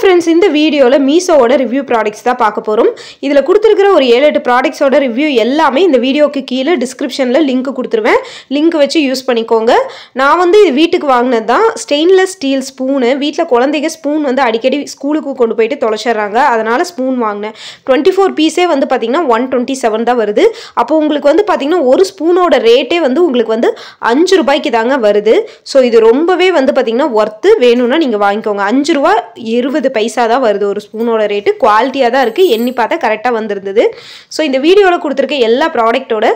Friends இந்த வீடியோல மீஷோவோட review products தான் பார்க்க போறோம். இதுல கொடுத்திருக்கிற ஒரு 7-8 ப்ராடக்ட்ஸோட ரிவ்யூ எல்லாமே இந்த வீடியோக்கு கீழ டிஸ்கிரிப்ஷன்ல லிங்க் கொடுத்துருவேன். லிங்க் வச்சு யூஸ் பண்ணிக்கோங்க. நான் வந்து இது வீட்டுக்கு வாங்குனது தான். Stainless steel spoon. வீட்ல குழந்தைங்க ஸ்பூன் வந்து அடிக்கடி ஸ்கூலுக்கு கொண்டு போயிட்டு தொலைச்சறாங்க. அதனால ஸ்பூன் வாங்குனேன். 24 பீஸே வந்து பாத்தீங்கன்னா 127 தான் வருது. அப்போ உங்களுக்கு வந்து பாத்தீங்கன்னா ஒரு ஸ்பூனோட ரேட்டே வந்து உங்களுக்கு வந்து 5 ரூபாய்க்கு தாங்க வருது. சோ இது ரொம்பவே வந்து பாத்தீங்கன்னா வர்த். வேணும்னா நீங்க வாங்கிக்கோங்க. 5 ரூபாய் 20 பைசா தான் வருது ஒரு ஸ்பூனோட ரேட். குவாலிட்டியா தான் இருக்கு. எண்ணி பார்த்தா கரெக்ட்டா வந்திருந்தது. சோ இந்த வீடியோல கொடுத்திருக்க எல்லா ப்ராடக்ட்டோட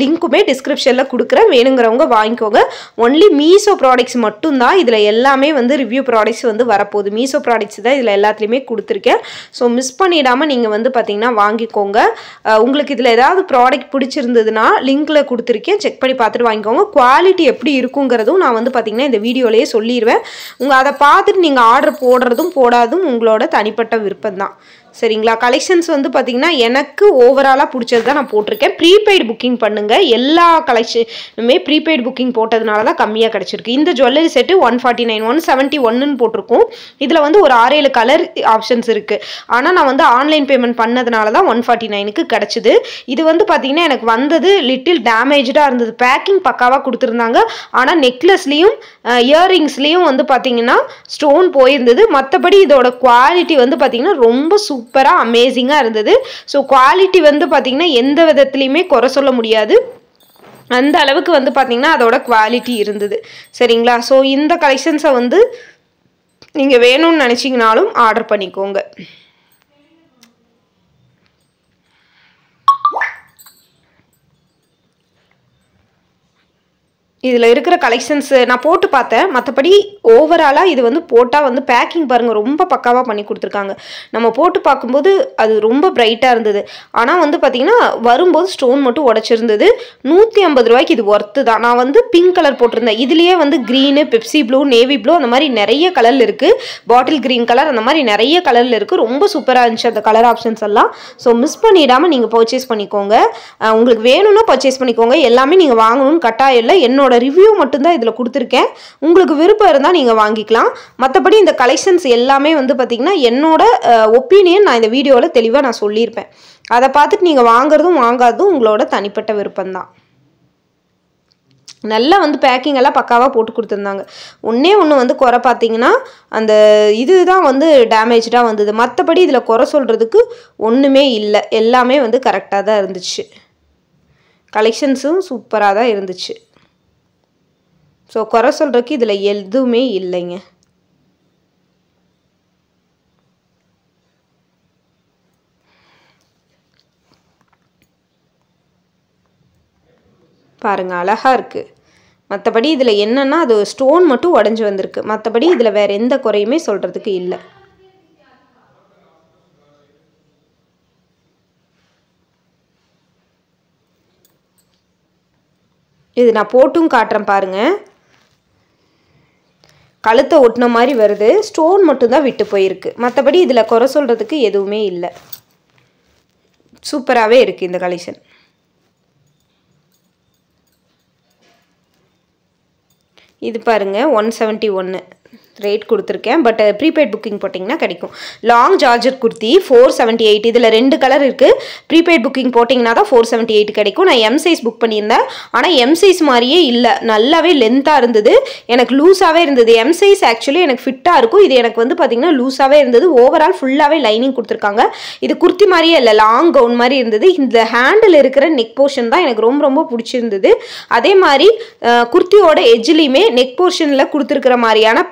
லிங்க்குமே டிஸ்கிரிப்ஷன்ல கொடுக்கிறேன். வேணும்ங்கறவங்க வாங்கிக்கோங்க. ஒன்லி மீஷோ ப்ராடக்ட்ஸ் மட்டும் தான் இதுல எல்லாமே வந்து ரிவ்யூ ப்ராடக்ட்ஸ் வந்து வரப்போகுது. மீஷோ ப்ராடக்ட்ஸ் தான் இதுல எல்லாத்துலயுமே கொடுத்திருக்கேன். சோ மிஸ் பண்ணிடாம நீங்க வந்து பாத்தீங்கன்னா வாங்கிக்கோங்க. உங்களுக்கு இதுல ஏதாவது ப்ராடக்ட் பிடிச்சிருந்ததுனா லிங்க்ல கொடுத்திருக்கேன். செக் பண்ணி பார்த்துட்டு வாங்கிக்கோங்க. குவாலிட்டி எப்படி இருக்குங்கிறதும் நான் வந்து பாத்தீங்கன்னா இந்த வீடியோலயே சொல்லிடுவேன். உங்க அத பார்த்துட்டு நீங்க ஆர்டர் போடுறதும் போடாதும் உங்களோட தனிப்பட்ட விருப்பம் தான். சரிங்களா? கலெக்ஷன்ஸ் வந்து பாத்தீங்கன்னா எனக்கு ஓவராலா பிடிச்சது தான் நான் போட்டிருக்கேன். ப்ரீபெய்ட் புக்கிங் பண்ணுங்க. எல்லா கலெக்ஷனுமே ப்ரீபெய்ட் புக்கிங் போட்டதுனால தான் கம்மியா கிடைச்சிருக்கு. இந்த ஜுவல்லரி செட் 149 171 ன்னு போட்டிருக்கும். இதுல வந்து ஒரு 6-7 கலர் ஆப்ஷன்ஸ் இருக்கு. ஆனா நான் வந்து ஆன்லைன் பேமெண்ட் பண்ணதுனால தான் 149 க்கு கிடைச்சது. இது வந்து பாத்தீங்கன்னா எனக்கு வந்தது லிட்டில் டேமேஜ்டா இருந்தது. பேக்கிங் பக்காவா கொடுத்திருந்தாங்க. ஆனா நெக்லஸ்லயும் இயரிங்ஸ்லயும் வந்து பாத்தீங்கன்னா ஸ்டோன் போயிருந்தது. மத்தபடி இதோட குவாலிட்டி வந்து பாத்தீங்கன்னா ரொம்ப சூப்பரா அமேசிங்கா இருந்தது. சோ குவாலிட்டி வந்து பாத்தீங்கன்னா எந்த விதத்திலயுமே குறை சொல்ல முடியாது. அந்த அளவுக்கு வந்து பாத்தீங்கன்னா அதோட குவாலிட்டி இருந்தது. சரிங்களா? சோ இந்த கலெக்ஷன்ஸை வந்து நீங்க வேணும்னு நினைச்சீங்கனாலும் ஆர்டர் பண்ணிக்கோங்க. இதில் இருக்கிற கலெக்ஷன்ஸ் நான் போட்டு பார்த்தேன். மற்றபடி ஓவராலாக இது வந்து போட்டால் வந்து பேக்கிங் பாருங்கள் ரொம்ப பக்காவாக பண்ணி கொடுத்துருக்காங்க. நம்ம போட்டு பார்க்கும்போது அது ரொம்ப பிரைட்டாக இருந்தது. ஆனால் வந்து பார்த்திங்கன்னா வரும்போது ஸ்டோன் மட்டும் உடச்சிருந்தது. 150 ரூபாய்க்கு இது ஒர்த்து தான். நான் வந்து பிங்க் கலர் போட்டிருந்தேன். இதுலேயே வந்து green, Pepsi blue, navy blue அந்த மாதிரி நிறைய கலரில் இருக்குது. பாட்டில் க்ரீன் கலர் அந்த மாதிரி நிறைய கலரில் இருக்குது. ரொம்ப சூப்பராக இருந்துச்சு அந்த கலர் ஆப்ஷன்ஸ் எல்லாம். ஸோ மிஸ் பண்ணிடாமல் நீங்கள் பர்ச்சேஸ் பண்ணிக்கோங்க. உங்களுக்கு வேணும்னா பர்ச்சேஸ் பண்ணிக்கோங்க. எல்லாமே நீங்கள் வாங்கணும்னு கட்டாயம் இல்லை. என்னோட ரிவ்யூ மட்டும்தான் இதில் கொடுத்துருக்கேன். உங்களுக்கு விருப்பம் இருந்தால் நீங்கள் வாங்கிக்கலாம். மற்றபடி இந்த கலெக்ஷன்ஸ் எல்லாமே வந்து பார்த்தீங்கன்னா என்னோட ஒப்பீனியன் நான் இந்த வீடியோவில் தெளிவாக நான் சொல்லியிருப்பேன். அதை பார்த்துட்டு நீங்கள் வாங்குறதும் வாங்காததும் உங்களோட தனிப்பட்ட விருப்பம்தான். நல்லா வந்து பேக்கிங் எல்லாம் பக்காவாக போட்டு கொடுத்துருந்தாங்க. ஒன்றே வந்து குறை பார்த்தீங்கன்னா அந்த இதுதான் வந்து டேமேஜாக வந்தது. மற்றபடி இதில் குறை சொல்கிறதுக்கு ஒன்றுமே இல்லை. எல்லாமே வந்து கரெக்டாக தான் இருந்துச்சு. கலெக்ஷன்ஸும் சூப்பராக தான் இருந்துச்சு. ஸோ குறை சொல்கிறதுக்கு இதில் எதுவுமே இல்லைங்க. பாருங்கள் அழகாக இருக்குது. மற்றபடி இதில் என்னென்னா அது ஸ்டோன் மட்டும் உடஞ்சி வந்திருக்கு. மற்றபடி இதில் வேறு எந்த குறையுமே சொல்கிறதுக்கு இல்லை. இது நான் போட்டும் காட்டுறேன் பாருங்கள். கழுத்தை ஒட்டின மாதிரி வருது. ஸ்டோன் மட்டும்தான் விட்டு போயிருக்கு. மற்றபடி இதில் குறை சொல்கிறதுக்கு எதுவுமே இல்லை. சூப்பராகவே இருக்குது இந்த கலெக்ஷன். இது பாருங்கள் 171 ரேட் கொடுத்துருக்கேன். பட் ப்ரீபெய்ட் புக்கிங் போட்டிங்கன்னா கிடைக்கும். லாங் ஜார்ஜர் குர்த்தி 478. இதில் 2 கலர் இருக்குது. ப்ரீபெய்ட் புக்கிங் போட்டிங்கன்னா தான் 478 கிடைக்கும். நான் எம் சைஸ் புக் பண்ணியிருந்தேன். ஆனால் எம் சைஸ் மாதிரியே இல்லை. நல்லாவே லென்த்தாக இருந்தது. எனக்கு லூஸாகவே இருந்தது. எம் சைஸ் ஆக்சுவலி எனக்கு ஃபிட்டாக இருக்கும். இது எனக்கு வந்து பார்த்திங்கன்னா லூஸாகவே இருந்தது. ஓவரால் ஃபுல்லாகவே லைனிங் கொடுத்துருக்காங்க. இது குர்த்தி மாதிரியே இல்லை. லாங் கவுன் மாதிரி இருந்தது. இந்த ஹேண்டில் இருக்கிற நெக் போர்ஷன் தான் எனக்கு ரொம்ப ரொம்ப பிடிச்சிருந்தது. அதே மாதிரி குர்த்தியோட எஜ்ஜிலையுமே நெக் போர்ஷனில் கொடுத்துருக்கிற மாதிரியான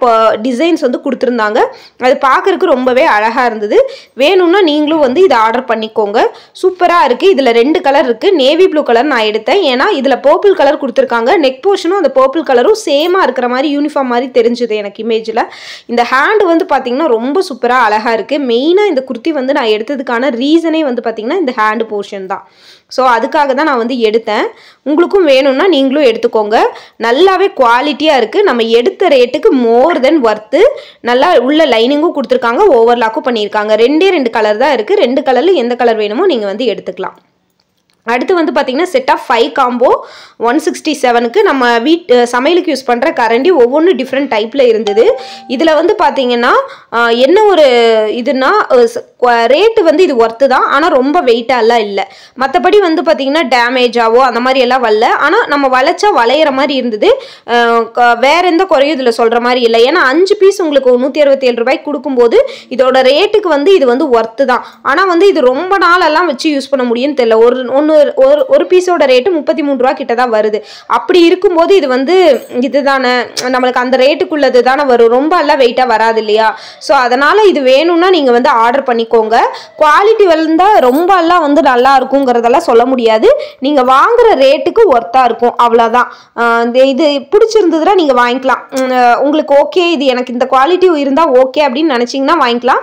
டிசைன்ஸ் வந்து கொடுத்துருந்தாங்க. அது பார்க்கறதுக்கு ரொம்பவே அழகாக இருந்தது. வேணும்னா நீங்களும் வந்து இதை ஆர்டர் பண்ணிக்கோங்க. சூப்பராக இருக்குது. இதில் 2 கலர் இருக்குது. நேவி ப்ளூ கலர் நான் எடுத்தேன். ஏன்னா இதில் பர்பிள் கலர் கொடுத்துருக்காங்க. நெக் போர்ஷனும் அந்த பர்பிள் கலரும் சேமாக இருக்கிற மாதிரி யூனிஃபார்ம் மாதிரி தெரிஞ்சுது எனக்கு இமேஜில். இந்த ஹேண்டு வந்து பார்த்திங்கன்னா ரொம்ப சூப்பராக அழகாக இருக்குது. மெயினாக இந்த குர்த்தி வந்து நான் எடுத்ததுக்கான ரீசனே வந்து பார்த்திங்கன்னா இந்த ஹேண்டு போர்ஷன் தான். ஸோ அதுக்காக தான் நான் வந்து எடுத்தேன். உங்களுக்கும் வேணும்னா நீங்களும் எடுத்துக்கோங்க. நல்லாவே குவாலிட்டியாக இருக்குது. நம்ம எடுத்த ரேட்டுக்கு மோர் தென் வர்த்து. நல்லா உள்ள லைனிங்கும் கொடுத்துருக்காங்க. ஓவர்லாக்கும் பண்ணியிருக்காங்க. 2 கலர் தான் இருக்குது. 2 கலரில் எந்த கலர் வேணுமோ நீங்கள் வந்து எடுத்துக்கலாம். அடுத்து வந்து பார்த்தீங்கன்னா செட் ஆஃப் 5 காம்போ 167க்கு நம்ம சமையலுக்கு யூஸ் பண்ணுற கரண்டி ஒவ்வொன்றும் டிஃப்ரெண்ட் டைப்பில் இருந்தது. இதில் வந்து பார்த்தீங்கன்னா என்ன ஒரு இதுனா ரேட்டு வந்து இது ஒர்த்து தான், ஆனால் ரொம்ப வெயிட்டாலாம் இல்லை. மற்றபடி வந்து பார்த்தீங்கன்னா டேமேஜாவோ அந்த மாதிரி எல்லாம் வரல. ஆனால் நம்ம வளைச்சா வளையிற மாதிரி இருந்தது. வேற எந்த குறையும் இதில் சொல்கிற மாதிரி இல்லை. ஏன்னா 5 பீஸ் உங்களுக்கு 167 ரூபாய்க்கு கொடுக்கும்போது இதோட ரேட்டுக்கு வந்து இது வந்து ஒர்த்து தான். ஆனால் வந்து இது ரொம்ப நாளெல்லாம் வச்சு யூஸ் பண்ண முடியும்னு தெரியல. ஒரு பீஸோட ரேட்டு 33 ரூபா கிட்ட தான் வருது. அப்படி இருக்கும்போது இது வந்து இதுதானே நம்மளுக்கு அந்த ரேட்டுக்குள்ளது தானே வரும், ரொம்ப எல்லாம் வெயிட்டாக வராது இல்லையா? ஸோ அதனால் இது வேணும்னா நீங்கள் வந்து ஆர்டர் பண்ணிக்கோங்க. குவாலிட்டி வந்தால் ரொம்ப எல்லாம் வந்து நல்லா இருக்குங்கிறதெல்லாம் சொல்ல முடியாது. நீங்கள் வாங்குகிற ரேட்டுக்கு ஒர்த்தாக இருக்கும், அவ்வளோதான். இது பிடிச்சிருந்ததுன்னா நீங்கள் வாங்கிக்கலாம். உங்களுக்கு ஓகே இது எனக்கு இந்த குவாலிட்டி இருந்தால் ஓகே அப்படின்னு நினச்சிங்கன்னா வாங்கிக்கலாம்.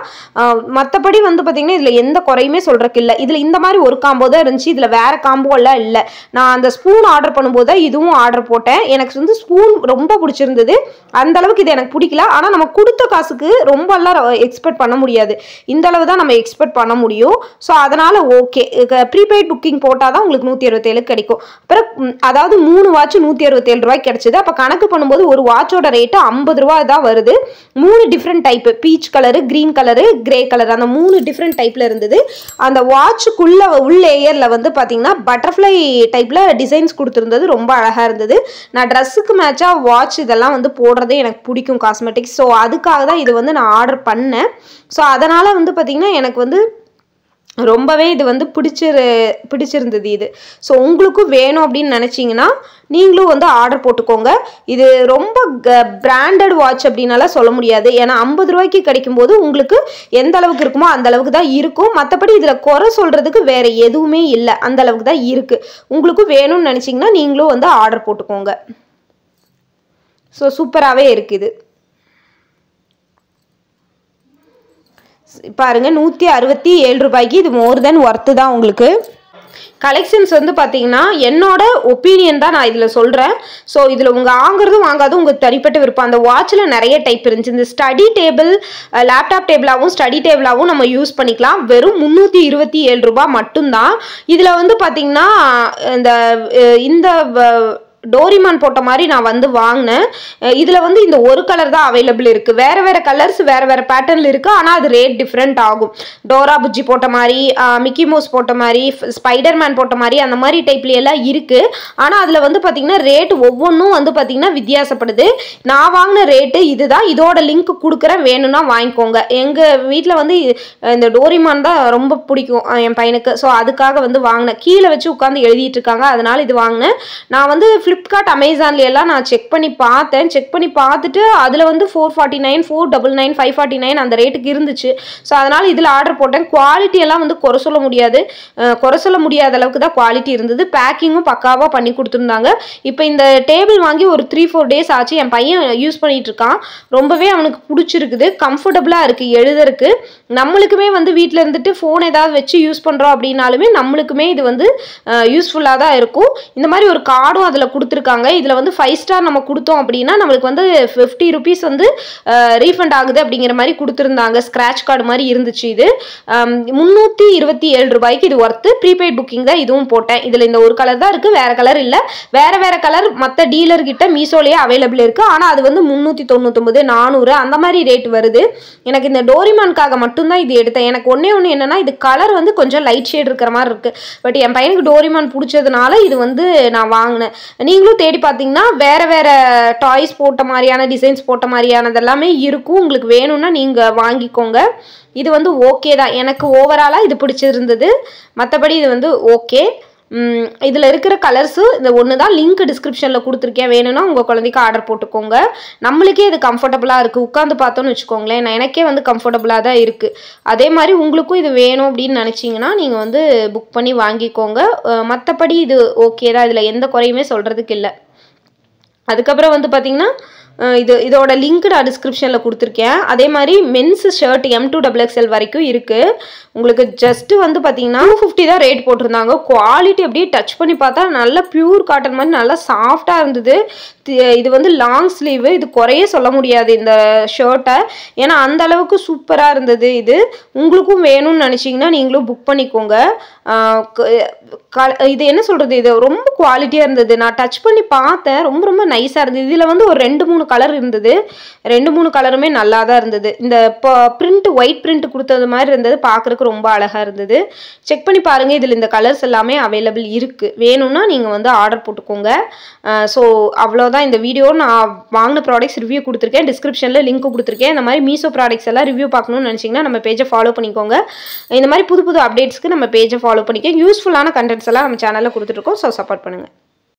மற்றபடி வந்து பார்த்தீங்கன்னா இதில் எந்த குறையுமே சொல்கிறதுக்கு இல்லை. இதில் இந்த மாதிரி ஒரு காம்போ தான் இருந்துச்சு, இதில் வேற காம்போ எல்லாம் இல்லை. நான் அந்த ஸ்பூன் ஆர்டர் பண்ணும்போது தான் இதுவும் ஆர்டர் போட்டேன். எனக்கு வந்து ஸ்பூன் ரொம்ப பிடிச்சிருந்தது. அந்த அளவுக்கு இது எனக்கு பிடிக்கல. ஆனால் நம்ம கொடுத்த காசுக்கு ரொம்ப எல்லாம் எக்ஸ்பெக்ட் பண்ண முடியாது, இந்த அளவு தான் நம்ம எக்ஸ்பெக்ட் பண்ண முடியும். ஸோ அதனால ஓகே, ப்ரீபெய்ட் புக்கிங் போட்டால் தான் உங்களுக்கு 167 கிடைக்கும். அப்புறம் அதாவது 3 வாட்ச் 167 ரூபாய்க்கு கிடைச்சது. அப்போ கணக்கு பண்ணும்போது ஒரு வாட்சோட ரேட்டு 50 ரூபா தான் வருது. 3 different type, peach colour, green colour, grey colour, அந்த 3 டிஃப்ரெண்ட் டைப்ல இருந்தது. அந்த வாட்சுக்குள்ள உள்ள லேயர்ல வந்து பார்த்தீங்கன்னா பட்டர்ஃப்ளை டைப்ல டிசைன்ஸ் கொடுத்துருந்தது, ரொம்ப அழகாக இருந்தது. நான் ட்ரெஸ்ஸுக்கு மேட்சாக வாட்ச் இதெல்லாம் வந்து போடுறதே எனக்கு பிடிக்கும், காஸ்மெட்டிக்ஸ். ஸோ அதுக்காக தான் இது வந்து நான் ஆர்டர் பண்ணேன். ஸோ அதனால் வந்து பார்த்திங்கன்னா எனக்கு வந்து ரொம்பவே இது வந்து பிடிச்சிருந்தது இது. ஸோ உங்களுக்கும் வேணும் அப்படின்னு நினச்சிங்கன்னா நீங்களும் வந்து ஆர்டர் போட்டுக்கோங்க. இது ரொம்ப பிராண்டட் வாட்ச் அப்படின்னாலாம் சொல்ல முடியாது. ஏன்னா 50 ரூபாய்க்கு கிடைக்கும்போது உங்களுக்கு எந்த அளவுக்கு இருக்குமோ அந்த அளவுக்கு தான் இருக்கும். மற்றபடி இதில் குறை சொல்கிறதுக்கு வேறு எதுவுமே இல்லை, அந்த அளவுக்கு தான் இருக்குது. உங்களுக்கும் வேணும்னு நினச்சிங்கன்னா நீங்களும் வந்து ஆர்டர் போட்டுக்கோங்க. ஸோ சூப்பராகவே இருக்குது. பாருங்க 167 ரூபாய்க்கு இது மோர் தென் ஒர்த்து தான் உங்களுக்கு. கலெக்ஷன்ஸ் வந்து பார்த்தீங்கன்னா என்னோட ஒப்பீனியன் தான் நான் இதில் சொல்கிறேன். ஸோ இதில் உங்கள் வாங்காதும் உங்களுக்கு தனிப்பட்ட விருப்பம். அந்த வாட்சில் நிறைய டைப் இருந்துச்சு. இந்த ஸ்டடி டேபிள், லேப்டாப் டேபிளாகவும் ஸ்டடி டேபிளாகவும் நம்ம யூஸ் பண்ணிக்கலாம். வெறும் 327 ரூபாய் மட்டும்தான். இதில் வந்து பார்த்தீங்கன்னா இந்த டோரிமான் போட்ட மாதிரி நான் வந்து வாங்கினேன். இதில் வந்து இந்த ஒரு கலர் தான் அவைலபிள் இருக்குது. வேறு வேறு கலர்ஸ் வேறு வேறு பேட்டர்னில் இருக்குது. ஆனால் அது ரேட் டிஃப்ரெண்ட் ஆகும். டோரா புஜ்ஜி போட்ட மாதிரி, மிக்கி மவுஸ் போட்ட மாதிரி, ஸ்பைடர்மேன் போட்ட மாதிரி, அந்த மாதிரி டைப்லையெல்லாம் இருக்குது. ஆனால் அதில் வந்து பார்த்திங்கன்னா ரேட் ஒவ்வொன்றும் வந்து பார்த்திங்கன்னா வித்தியாசப்படுது. நான் வாங்கின ரேட்டு இதுதான். இதோட லிங்க் கொடுக்குறேன், வேணும்னா வாங்கிக்கோங்க. எங்கள் வீட்டில் வந்து இந்த டோரிமான் தான் ரொம்ப பிடிக்கும் என் பையனுக்கு. ஸோ அதுக்காக வந்து வாங்கினேன். கீழே வச்சு உட்காந்து எழுதிட்டு இருக்காங்க, அதனால் இது வாங்கினேன். நான் வந்து ஃப்ளிப்கார்ட், அமேசான்லாம் நான் செக் பண்ணி பார்த்துட்டு அதில் வந்து 449, 499, 549 அந்த ரேட்டுக்கு இருந்துச்சு. ஸோ அதனால் இதில் ஆர்டர் போட்டேன். குவாலிட்டியெல்லாம் வந்து குறை சொல்ல முடியாத அளவுக்கு தான் குவாலிட்டி இருந்தது. பேக்கிங்கும் பக்காவாக பண்ணி கொடுத்துருந்தாங்க. இப்போ இந்த டேபிள் வாங்கி ஒரு 3-4 டேஸ் ஆச்சு. என் பையன் யூஸ் பண்ணிட்டு இருக்கான். ரொம்பவே அவனுக்கு பிடிச்சிருக்குது, கம்ஃபர்டபுளாக இருக்குது எழுதுறதுக்கு. நம்மளுக்குமே வந்து வீட்டில் இருந்துட்டு ஃபோன் ஏதாவது வச்சு யூஸ் பண்ணுறோம் அப்படின்னாலுமே நம்மளுக்குமே இது வந்து யூஸ்ஃபுல்லாக தான் இருக்கும். இந்த மாதிரி ஒரு கார்டும் அதில் கொடுத்துருக்காங்க. இதில் வந்து 5 ஸ்டார் நம்ம கொடுத்தோம் அப்படின்னா நம்மளுக்கு வந்து 50 rupees வந்து ரீஃபண்ட் ஆகுது அப்படிங்கிற மாதிரி கொடுத்துருந்தாங்க. ஸ்க்ராட்ச் கார்டு மாதிரி இருந்துச்சு. இது 327 ரூபாய்க்கு இது ஒர்த்து. ப்ரீபெய்ட் புக்கிங் தான் இதுவும் போட்டேன். இதில் இந்த ஒரு கலர் தான் இருக்குது, வேறு கலர் இல்லை. வேறு கலர் மற்ற டீலர்கிட்ட மீஷோலேயே அவைலபிள் இருக்குது. ஆனால் அது வந்து 399, 400 அந்த மாதிரி ரேட் வருது. எனக்கு இந்த டோரிமான்காக மட்டும்தான் இது எடுத்தேன். எனக்கு ஒன்று என்னென்னா இது கலர் வந்து கொஞ்சம் லைட் ஷேட் இருக்கிற மாதிரி இருக்குது. பட் என் பையனுக்கு டோரிமான் பிடிச்சதுனால இது வந்து நான் வாங்கினேன். நீங்களும் தேடி பார்த்தீங்கன்னா வேறு டாய்ஸ் போட்ட மாதிரியான, டிசைன்ஸ் போட்ட மாதிரியானது எல்லாமே இருக்கும். உங்களுக்கு வேணும்னா நீங்கள் வாங்கிக்கோங்க. இது வந்து ஓகே தான். எனக்கு ஓவராலாக இது பிடிச்சிருந்தது. மற்றபடி இது வந்து ஓகே. இதில் இருக்கிற கலர்ஸு இந்த ஒன்று தான். லிங்க் டிஸ்கிரிப்ஷனில் கொடுத்துருக்கேன், வேணும்னா உங்கள் குழந்தைக்கு ஆர்டர் போட்டுக்கோங்க. நம்மளுக்கே இது கம்ஃபர்டபுளாக இருக்குது. உட்காந்து பார்த்தோன்னு வச்சுக்கோங்களேன், எனக்கே வந்து கம்ஃபர்டபுளாக தான் இருக்குது. அதே மாதிரி உங்களுக்கும் இது வேணும் அப்படின்னு நினச்சிங்கன்னா நீங்கள் வந்து புக் பண்ணி வாங்கிக்கோங்க. மற்றபடி இது ஓகே தான், இதில் எந்த குறையுமே சொல்கிறதுக்கு இல்லை. அதுக்கப்புறம் வந்து பார்த்திங்கன்னா இதோட லிங்க் நான் டிஸ்கிரிப்ஷனில் கொடுத்துருக்கேன். அதே மாதிரி மென்ஸ் ஷர்ட் M2XXL வரைக்கும் இருக்குது. உங்களுக்கு ஜஸ்ட்டு வந்து பார்த்தீங்கன்னா 250 தான் ரேட் போட்டிருந்தாங்க. குவாலிட்டி அப்படியே டச் பண்ணி பார்த்தா நல்லா பியூர் காட்டன் மாதிரி நல்லா சாஃப்டாக இருந்தது. இது வந்து லாங் ஸ்லீவு, இது குறைய சொல்ல முடியாது இந்த ஷர்ட்டை. ஏன்னா அந்த அளவுக்கு சூப்பராக இருந்தது. இது உங்களுக்கும் வேணும்னு நினச்சிங்கன்னா நீங்களும் புக் பண்ணிக்கோங்க. இது என்ன சொல்கிறது, இது ரொம்ப குவாலிட்டியாக இருந்தது. நான் டச் பண்ணி பார்த்தேன், ரொம்ப ரொம்ப நைஸாக இருந்தது. இதில் வந்து ஒரு 2-3 கலர் இருந்தது. 2-3 கலருமே நல்லா தான் இருந்தது. இந்த பிரிண்ட் ஒயிட் பிரிண்ட் கொடுத்தது மாதிரி இருந்தது, பார்க்குறதுக்கு ரொம்ப அழகாக இருந்தது. செக் பண்ணி பாருங்கள், இதில் இந்த கலர்ஸ் எல்லாமே அவைலபிள் இருக்குது. வேணும்னா நீங்கள் வந்து ஆர்டர் போட்டுக்கோங்க. ஸோ அவ்வளோதான் இந்த வீடியோ. நான் வாங்கின ப்ராடக்ட்ஸ் ரிவ்யூ கொடுத்துருக்கேன், டிஸ்கிரிப்ஷனில் லிங்க் கொடுத்துருக்கேன். இந்த மாதிரி மீஷோ ப்ராடக்ட்ஸ் எல்லாம் ரிவ்யூ பார்க்கணும்னு நினச்சிங்கன்னா நம்ம பேஜை ஃபாலோ பண்ணிக்கோங்க. இந்த மாதிரி புது புது அப்டேட்ஸ்க்கு நம்ம பேஜை ஃபாலோ பண்ணிக்க. யூஸ்ஃபுல்லான கண்டென்ட்ஸ் எல்லாம் நம்ம சேனலில் கொடுத்துட்ருக்கோம். ஸோ சப்போர்ட் பண்ணுங்கள்.